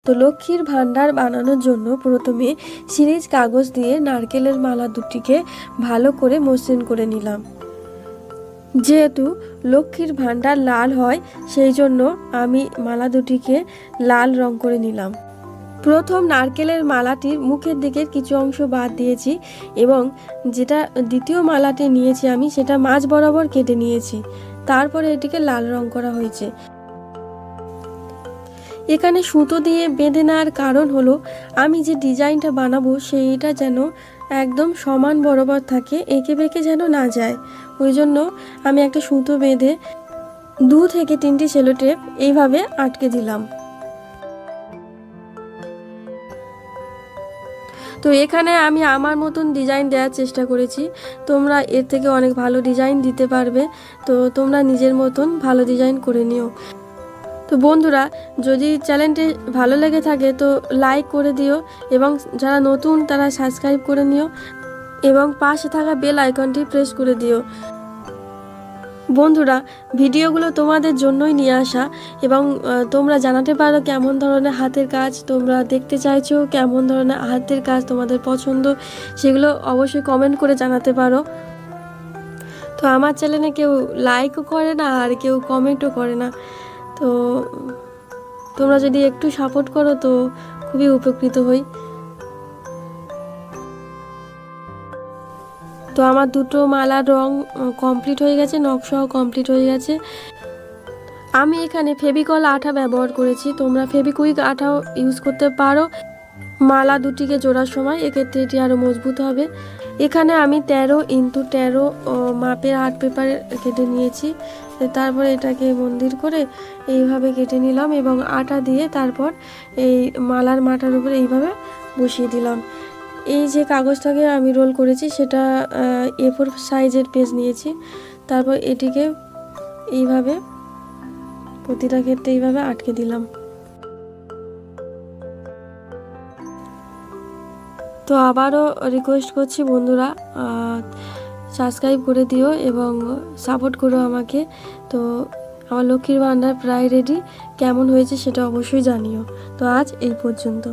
তো লক্ষ্মীর ভান্ডার বানানোর জন্য প্রথমে সিরিজ কাগজ দিয়ে নারকেলের মালা দুটিকে ভালো করে মসৃণ করে নিলাম। যেহেতু লক্ষ্মীর ভান্ডার লাল হয় সেই জন্য আমি মালা দুটিকে লাল রং করে নিলাম। প্রথম নারকেলের মালাটির মুখের দিকের কিছু অংশ বাদ দিয়েছি এবং যেটা দ্বিতীয় মালাটি নিয়েছি আমি সেটা মাঝ বরাবর কেটে নিয়েছি। তারপরে এটিকে লাল রং করা হয়েছে। এখানে সুতো দিয়ে বেঁধে নেওয়ার কারণ হলো আমি যে ডিজাইনটা বানাবো সেইটা যেন একদম সমান বরাবর থাকে, এঁকে বেঁকে যেন না যায়। ওই জন্য আমি একটা সুতো বেঁধে 2 থেকে 3টি সেলো টেপ এইভাবে আটকে দিলাম। তো এখানে আমি আমার মতন ডিজাইন দেওয়ার চেষ্টা করেছি, তোমরা এর থেকে অনেক ভালো ডিজাইন দিতে পারবে। তো তোমরা নিজের মতন ভালো ডিজাইন করে নিও। তো বন্ধুরা, যদি চ্যানেলটি ভালো লেগে থাকে তো লাইক করে দিও এবং যারা নতুন তারা সাবস্ক্রাইব করে নিও এবং পাশে থাকা বেল আইকনটি প্রেস করে দিও। বন্ধুরা, ভিডিওগুলো তোমাদের জন্যই নিয়ে আসা এবং তোমরা জানাতে পারো কেমন ধরনের হাতের কাজ তোমরা দেখতে চাইছো, কেমন ধরনের হাতের কাজ তোমাদের পছন্দ, সেগুলো অবশ্যই কমেন্ট করে জানাতে পারো। তো আমার চ্যানেলে কেউ লাইকও করে না আর কেউ কমেন্টও করে না, তো তোমরা যদি একটু সাপোর্ট করো তো খুবই উপকৃত হই। তো আমার দুটো মালার রং কমপ্লিট হয়ে গেছে, নকশাও কমপ্লিট হয়ে গেছে। আমি এখানে ফেভিকল আঠা ব্যবহার করেছি, তোমরা ফেভিকুইক আঠাও ইউজ করতে পারো মালা দুটিকে জোড়ার সময়, এক্ষেত্রে এটি আরও মজবুত হবে। এখানে আমি 13x13 মাপের আর্ট পেপার কেটে নিয়েছি। তারপর এটাকে মন্দির করে এইভাবে কেটে নিলাম এবং আটা দিয়ে তারপর এই মালার মাথার উপরে এইভাবে বসিয়ে দিলাম। এই যে কাগজটাকে আমি রোল করেছি সেটা A4 সাইজের পেজ নিয়েছি। তারপর এটিকে এইভাবে প্রতিটা ক্ষেত্রে এইভাবে আটকে দিলাম। তো আবারও রিকোয়েস্ট করছি বন্ধুরা, সাবস্ক্রাইব করে দিও এবং সাপোর্ট করো আমাকে। তো আমার লক্ষ্মীর ভান্ডার প্রায় রেডি, কেমন হয়েছে সেটা অবশ্যই জানিও। তো আজ এই পর্যন্ত।